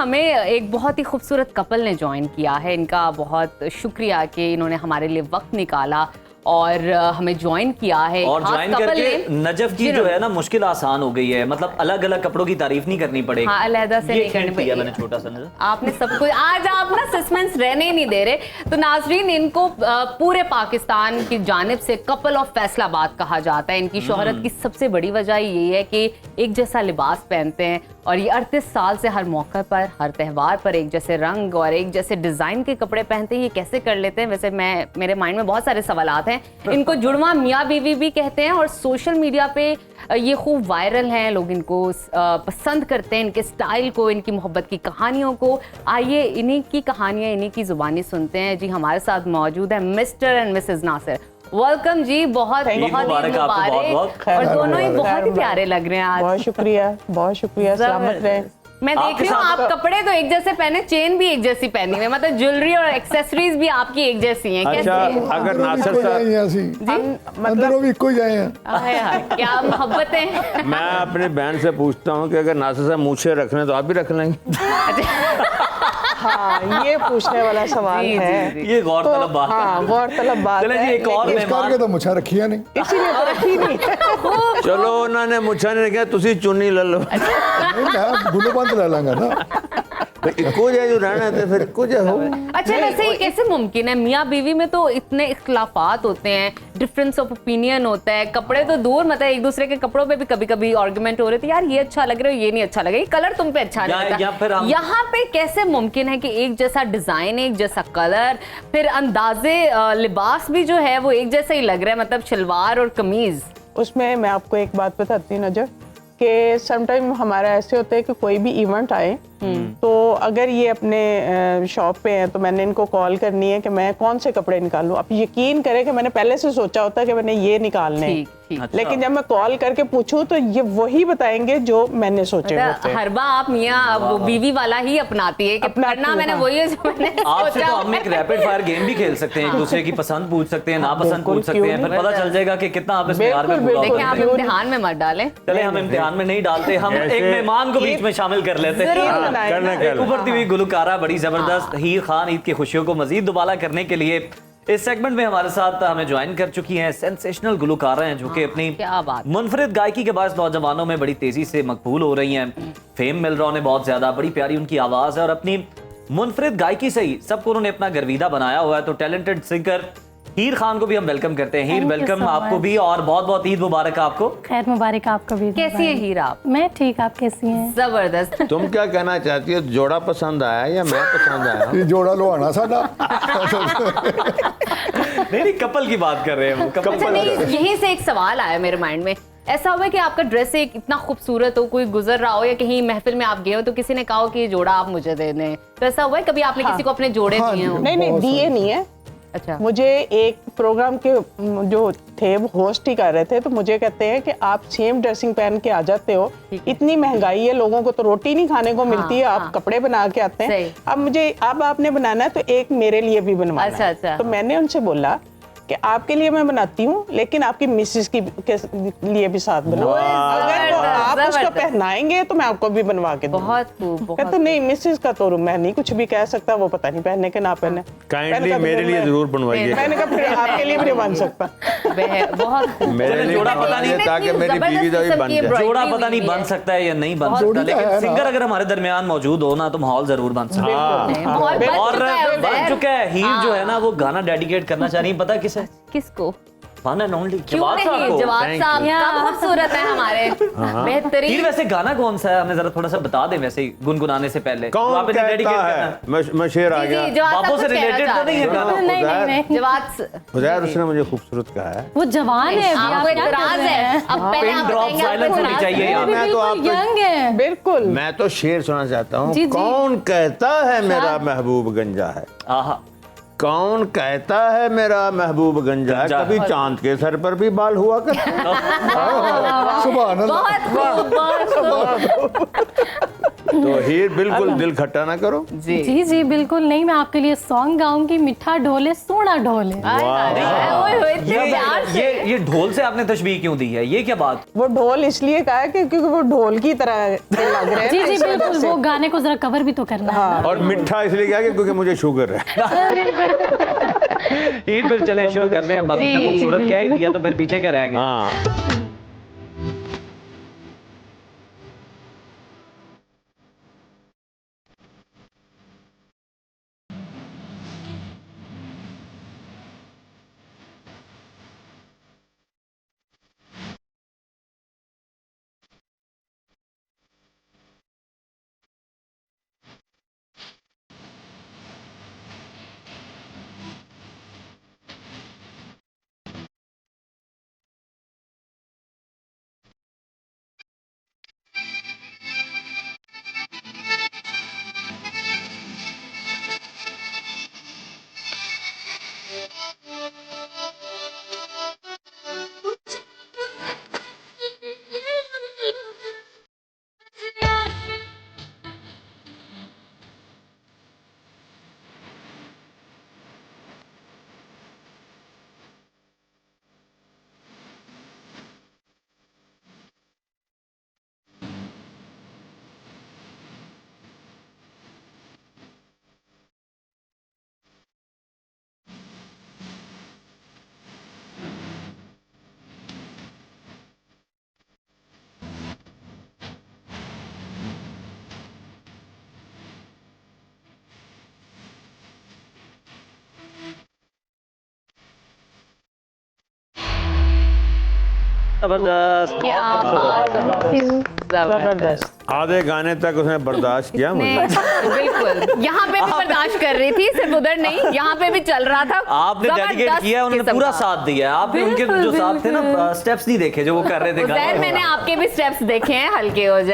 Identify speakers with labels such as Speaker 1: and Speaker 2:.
Speaker 1: हमें एक बहुत ही खूबसूरत कपल ने ज्वाइन किया है। इनका बहुत शुक्रिया कि इन्होंने हमारे लिए वक्त निकाला और हमें ज्वाइन किया है।
Speaker 2: और ज्वाइन करके नजफ की जो है ना मुश्किल आसान हो गई है, मतलब अलग अलग कपड़ों की तारीफ नहीं करनी पड़ेगी।
Speaker 1: हाँ, अलहदा से नहीं करनी पड़ेगी।
Speaker 2: मैंने छोटा सा नजर
Speaker 1: आपने सब कुछ, आज आप ना सस्पेंस रहने ही नहीं दे रहे। तो नाजरीन, इनको पूरे पाकिस्तान की जानिब से कपल ऑफ फैसलाबाद कहा जाता है। इनकी शोहरत की सबसे बड़ी वजह यही है कि एक जैसा लिबास पहनते हैं और ये 38 साल से हर मौके पर, हर त्यौहार पर एक जैसे रंग और एक जैसे डिजाइन के कपड़े पहनते हैं। ये कैसे कर लेते हैं? वैसे मेरे माइंड में बहुत सारे सवालात हैं। इनको जुड़वा मियाँ बीवी भी कहते हैं और सोशल मीडिया पे ये खूब वायरल हैं। लोग इनको पसंद करते हैं, इनके स्टाइल को, इनकी मोहब्बत की कहानियों को। आइए इन्हीं की कहानियां, इन्हीं की जुबानी सुनते हैं। जी, हमारे साथ मौजूद है mister and Mrs Nasir. Welcome ji, बहुत बहुत
Speaker 2: मुबारक आपको।
Speaker 1: और दोनों ही बहुत ही प्यारे लग रहे हैं आज।
Speaker 3: बहुत शुक्रिया, सलामत रहे।
Speaker 1: मैं देख रही हूँ आप कपड़े तो एक जैसे पहने, चेन भी एक जैसी पहनी हुई है, मतलब ज्वेलरी और एक्सेसरीज भी आपकी एक जैसी हैं।
Speaker 4: अच्छा, अगर नासिर
Speaker 3: मतलब
Speaker 4: अंदरों भी कोई जाए
Speaker 1: क्या मोहब्बत है।
Speaker 4: मैं अपनी बहन से पूछता हूँ कि अगर नासिर साहब मूछे रखने तो आप भी रख लेंगे?
Speaker 3: हाँ, ये पूछने वाला सवाल है।
Speaker 2: ये गौरतलब बात है।
Speaker 3: हाँ, गौरतलब बात
Speaker 2: चले जी, एक और
Speaker 4: मेहमान तो मुछा रखी नहीं,
Speaker 3: इसीलिए तो रखी नहीं।
Speaker 4: चलो उन्होंने मुछा नहीं रखा, तुसी चुन्नी ले लो। गुलो बंद ले लांगा ना, इको जो रहना है फिर कुछ हो।
Speaker 1: अच्छा, वैसे ये कैसे मुमकिन है? मियाँ बीवी में तो इतने इख्तिलाफात होते हैं, डिफरेंस ऑफ ओपिनियन होता है। कपड़े तो दूर, मतलब एक दूसरे के कपड़ों पे भी कभी कभी आर्गुमेंट हो रहे थे, यार ये अच्छा लग रहा है, ये नहीं अच्छा लग रहा है, कलर तुम पे अच्छा नहीं लगता। यहाँ पे कैसे मुमकिन है कि एक जैसा डिजाइन, एक जैसा कलर, फिर अंदाजे लिबास भी जो है वो एक जैसा ही लग रहा है, मतलब शलवार और कमीज।
Speaker 3: उसमें मैं आपको एक बात बताती हूँ नजर, कि समटाइम हमारा ऐसे होता है कि कोई भी इवेंट आए तो अगर ये अपने शॉप पे हैं तो मैंने इनको कॉल करनी है कि मैं कौन से कपड़े निकालूं। आप यकीन करें कि मैंने पहले से सोचा होता है कि मैंने ये निकालने हैं,
Speaker 2: अच्छा।
Speaker 3: लेकिन जब मैं कॉल करके पूछूं तो ये वही बताएंगे जो मैंने सोचे होते हैं।
Speaker 1: हर बार आप मियाँ वो बीवी वाला ही अपनाती है कि करना मैंने वही है जो मैंने
Speaker 2: आपसे
Speaker 1: सोचा।
Speaker 2: तो हम एक रैपिड फायर गेम भी खेल सकते हैं, एक दूसरे की पसंद पूछ सकते हैं, नापसंद पूछ सकते हैं, फिर पता चल जाएगा कि कितना आप इस प्यार में पूरा
Speaker 1: लेकिन आप इम्तिहान में मत डालें।
Speaker 2: चले, हम इम्तिहान में नहीं डालते, हम एक मेहमान को बीच में शामिल कर लेते हैं। उभरती हुई गुलकारा, बड़ी जबरदस्त हीर खान, ईद की खुशियों को मजीद दुबाला करने के लिए इस सेगमेंट में हमारे साथ हमें ज्वाइन कर चुकी हैं सेंसेशनल गुलकारा हैं, जो कि अपनी मुनफरिद गायकी के बाद नौजवानों में बड़ी तेजी से मकबूल हो रही हैं। फेम मिल रहा उन्हें बहुत ज्यादा, बड़ी प्यारी उनकी आवाज है और अपनी मुनफरिद गायकी से ही सबको उन्होंने अपना गर्विदा बनाया हुआ है। तो टैलेंटेड सिंगर हीर खान को भी हम वेलकम करते हैं। हीर, वेलकम आपको भी और बहुत बहुत ईद मुबारक आपको।
Speaker 5: खैर मुबारक आपको भी।
Speaker 1: कैसी है हीर आप?
Speaker 5: मैं ठीक, आप कैसी हैं?
Speaker 1: जबरदस्त।
Speaker 4: तुम क्या कहना चाहती हो, जोड़ा पसंद आया या मैं पसंद आया?
Speaker 6: ये जोड़ा लोहाना साडा।
Speaker 2: नहीं, कपल की बात कर रहे हैं हम।
Speaker 1: अच्छा, नहीं, यहीं से एक सवाल आया मेरे माइंड में। ऐसा हुआ है कि आपका ड्रेस एक इतना खूबसूरत हो, कोई गुजर रहा हो या कहीं महफिल में आप गए हो तो किसी ने कहा हो कि ये जोड़ा आप मुझे दे दें, तो ऐसा हुआ है कभी आपने किसी को अपने जोड़े दिए हो?
Speaker 3: नहीं, दिए नहीं है।
Speaker 1: अच्छा,
Speaker 3: मुझे एक प्रोग्राम के जो थे वो होस्ट ही कर रहे थे, तो मुझे कहते हैं कि आप सेम ड्रेसिंग पहन के आ जाते हो, इतनी महंगाई है, लोगों को तो रोटी नहीं खाने को मिलती है, आप कपड़े बना के आते हैं, अब आपने बनाना है तो एक मेरे लिए भी बनवाना है। तो मैंने उनसे बोला कि आपके लिए मैं बनाती हूँ, लेकिन आपकी मिसेस के लिए भी साथ बनाओ। अगर वो आप उसको पहनाएंगे तो मैं आपको भी बनवा के दूंगा।
Speaker 1: बहुत खूब।
Speaker 3: कहते नहीं, मिसेस का तो मैं नहीं कुछ भी कह सकता, वो पता नहीं पहनने के ना पहने।
Speaker 4: काइंडली मेरे लिए जरूर बनवाइए।
Speaker 3: मैंने कहा फिर आपके लिए भी बन सकता।
Speaker 1: बहुत
Speaker 4: मेरे लिए
Speaker 2: जोड़ा पता नहीं,
Speaker 4: ताकि मेरी बीवी का भी बन जाए।
Speaker 2: जोड़ा पता नहीं बन सकता है या नहीं बन सकता, लेकिन सिंगर अगर हमारे दरमियान मौजूद हो ना तो माहौल जरूर बन सकता है। और बन चुका है। हीर जो है ना वो गाना डेडिकेट करना चाह रही है, पता किसे?
Speaker 1: किसको?
Speaker 2: वन एंड ओनली
Speaker 1: जवाब साहब कब खूबसूरत है हमारे, बेहतरीन।
Speaker 2: हीर, वैसे गाना कौन सा है, हमें जरा थोड़ा सा बता दें वैसे ही गुनगुनाने से पहले।
Speaker 4: कौन कहता है? मैं शेर आ गया।
Speaker 2: बाबू से रिलेटेड तो नहीं है गाना?
Speaker 5: नहीं।
Speaker 4: उज़ैर, उसने मुझे खूबसूरत कहा है।
Speaker 5: वो जवान है,
Speaker 1: आपको इतराज है? अब पहले आप
Speaker 2: ड्रॉप
Speaker 1: बताएंगे
Speaker 2: साइलेंस होनी चाहिए यहाँ।
Speaker 4: मैं तो आपको
Speaker 5: यंग है।
Speaker 3: बिल्कुल,
Speaker 4: मैं तो शेर सुना चाहता हूँ।
Speaker 5: जी, जी।
Speaker 4: कौन कहता है मेरा महबूब गंजा है?
Speaker 2: आहा,
Speaker 4: कौन कहता है मेरा महबूब गंजा है? कभी चांद के सर पर भी बाल हुआ करते हैं।
Speaker 6: सुभान अल्लाह।
Speaker 1: बहुत खूब, बहुत खूब।
Speaker 4: तो हीर बिल्कुल दिल खट्टा ना करो।
Speaker 1: जी
Speaker 5: जी जी बिल्कुल नहीं, मैं आपके लिए सॉन्ग गाऊंगी, मीठा ढोले सोना ढोले।
Speaker 2: ये ढोल से आपने तशबीह क्यों दी है, ये क्या बात?
Speaker 3: वो ढोल इसलिए कहा है कि क्योंकि वो ढोल की तरह के लग रहे हैं
Speaker 5: जी
Speaker 3: ना,
Speaker 5: जी
Speaker 3: इस वजह
Speaker 5: बिल्कुल,
Speaker 3: से।
Speaker 5: वो गाने को जरा कवर भी तो करना है।
Speaker 4: और मिठा इसलिए क्या कि क्योंकि मुझे शुगर है।
Speaker 2: ईद पर चले शो करने हैं, बाकी सब खूबसूरत क्या ही दिया तो फिर पीछे क्या रहेंगे।
Speaker 4: हाँ
Speaker 2: जबरदस्त।
Speaker 3: जबरदस्त।
Speaker 4: आधे गाने तक उसने बर्दाश्त किया मुझे।
Speaker 1: बिल्कुल, यहाँ पे भी बर्दाश्त कर रही थी, सिर्फ उधर नहीं, यहाँ पे भी चल रहा था।
Speaker 2: आपने डेडिकेट
Speaker 1: जबरदस्त
Speaker 2: किया, उन्होंने
Speaker 1: किस्म
Speaker 2: पूरा
Speaker 1: का।
Speaker 2: साथ दिया। आपने उनके जो साथ थे ना स्टेप्स नहीं देखे जो वो कर रहे थे।
Speaker 1: उज़ैर, मैंने आपके भी स्टेप्स देखे हैं, हल्के हो जाए।